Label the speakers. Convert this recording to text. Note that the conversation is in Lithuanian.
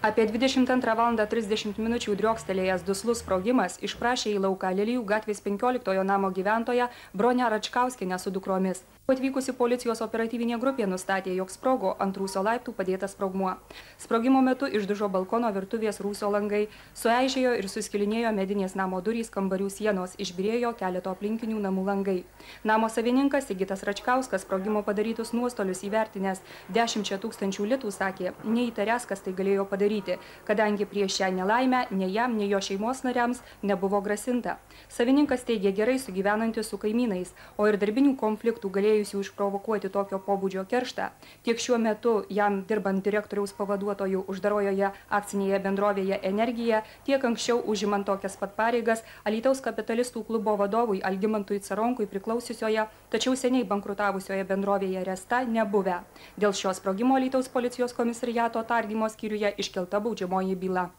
Speaker 1: Apie 22:30 min. Driokstelėjęs duslus sprogimas išprašė į lauką Lilijų gatvės 15 namo gyventoją Bronę Račkauskienę su dukromis. Atvykusi policijos operatyvinė grupė nustatė, jog sprogo ant rūsio laiptų padėtas sprogmuo. Sprogimo metu išdužo balkono virtuvės rūsio langai, sueižėjo ir suskilinėjo medinės namo durys, kambarių sienos, išbyrėjo keleto aplinkinių namų langai. Namo savininkas Sigitas Račkauskas sprogimo padarytus nuostolius įvertinęs 10 000 litų sakė, neįtaręs, kas tai galėjo padaryti, kadangi prieš šią nelaimę nei jam, nei jo šeimos nariams nebuvo grasinta. Savininkas teigė gerai sugyvenantis su kaimynais, o ir darbinių konfliktų galėjusių išprovokuoti tokio pobūdžio kerštą, tiek šiuo metu jam dirbant direktoriaus pavaduotojų uždarojoje akcinėje bendrovėje Energija, tiek anksčiau užimant tokias pat pareigas Alytaus kapitalistų klubo vadovui Algimantui Caronkui priklausiusioje, tačiau seniai bankrutavusioje bendrovėje Resta nebuvę. Dėl šio sprogimo Alytaus policijos komisariato tardymo skyriuje iškelta baudžiamoji byla.